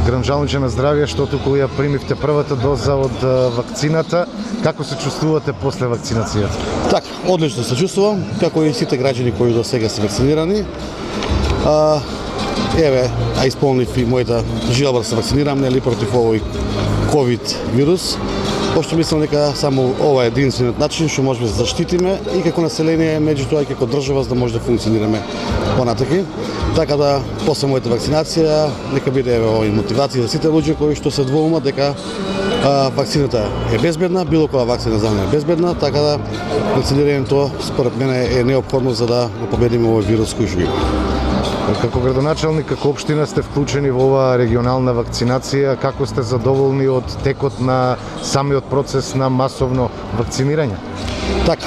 Грамжалниче на здравје, што туку ја примивте првата доза од вакцината. Како се чувствувате после вакцинацијата? Така, одлично се чувствувам, како и сите граѓани кои до сега се вакцинирани. Исполнив и мојата желба да се вакцинирам, нели, против овој ковид вирус. Пошто мислам дека само ова е единствениот начин што можеме да се заштитиме и како население, меѓутоа и како држава, за да може да функционираме понатаки. Така да, после мојата вакцинација, нека биде овој мотивација за сите луѓе кои што се двоумат дека вакцината е безбедна, било која вакцина за мене е безбедна, така да вакцинирањето според мене е неопходно за да го победиме овој вирус кој што има. Како градоначалник, како општина сте вклучени во оваа регионална вакцинација, како сте задоволни од текот на самиот процес на масовно вакцинирање? Така,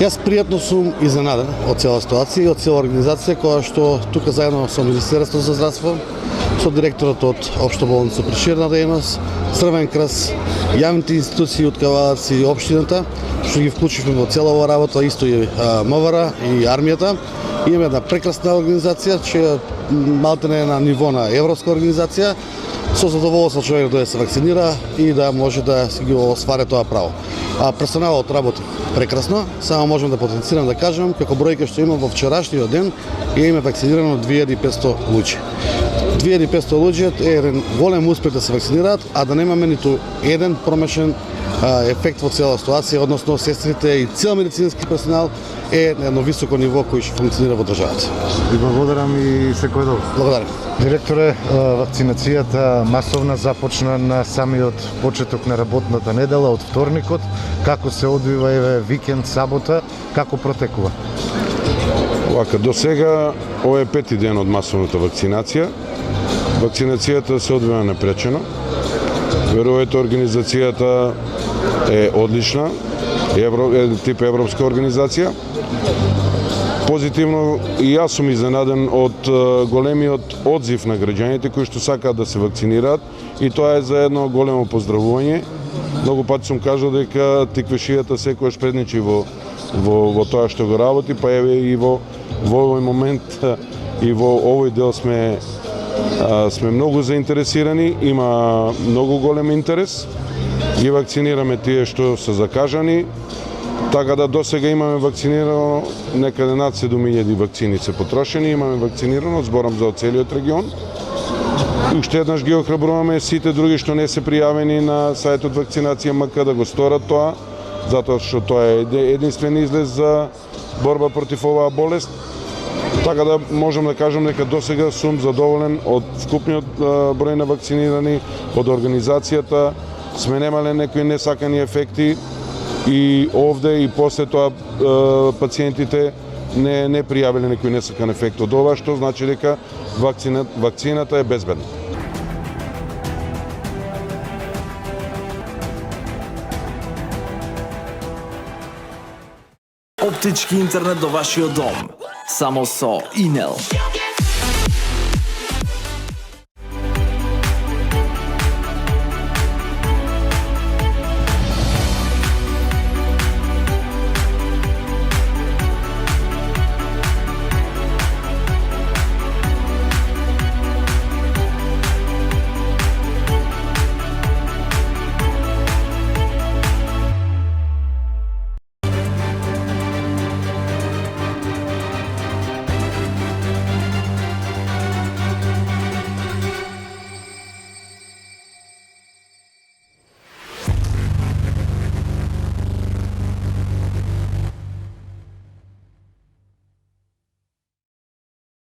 јас пријатно сум изненаден од цела ситуација и од цела организација која што тука заедно со Министерството за здравство, со директорот од Општа болница Проширна дејност, Црвен крст, јавните институции од Кавалац и општината, што ги вклучивме во цела оваа работа, исто и МВР и армијата. Имаме една прекрасна организација, че малтене на ниво на европска организација. Со задоволство човек да се вакцинира и да може да си ги оствари тоа право. Персоналот работи прекрасно, само можам да потенцирам да кажам како бројка што има во вчерашниот ден имаме вакцинирано 2500 луѓе. 2500 луѓе е еден голем успех да се вакцинираат, а да немаме ниту еден промешен ефект во цела ситуација, односно сестрите и цел медицински персонал е на едно високо ниво кој што функционира во државата. Ви благодарам и секој добро. Благодарам. Директоре, вакцинацијата масовна започна на самиот почеток на работната недела од вторникот. Како се одвива викенд, сабота, како протекува? Вака, до сега ова е пети ден од масовната вакцинација. Вакцинацијата се одвива напречено. Верувајте, организацијата е одлична, тип европска организација. Позитивно и јас сум изненаден од големиот одзив на граѓаните кои што сакаат да се вакцинираат и тоа е за едно големо поздравување. Многу пати сум кажал дека тиквешијата секојаш предничи во тоа што го работи, па еве и во овој момент и во овој дел сме многу заинтересирани, има многу голем интерес. Ги вакцинираме тие што се закажани, така да досега имаме вакцинирано некаде над 7000 вакцини се потрошени, имаме вакцинирано, зборам за целиот регион. И уште еднаш ги охрабруваме сите други што не се пријавени на сајтот Вакцинација МК да го сторат тоа, затоа што тоа е единствен излез за борба против оваа болест. Така да можам да кажам дека досега сум задоволен од вкупниот број на вакцинирани, од организацијата, сме немале некои несакани ефекти и овде и после тоа пациентите не пријавиле некој несакан ефект од ова, што значи дека вакцината е безбедна. Оптички интернет до вашиот дом. Само со Инел.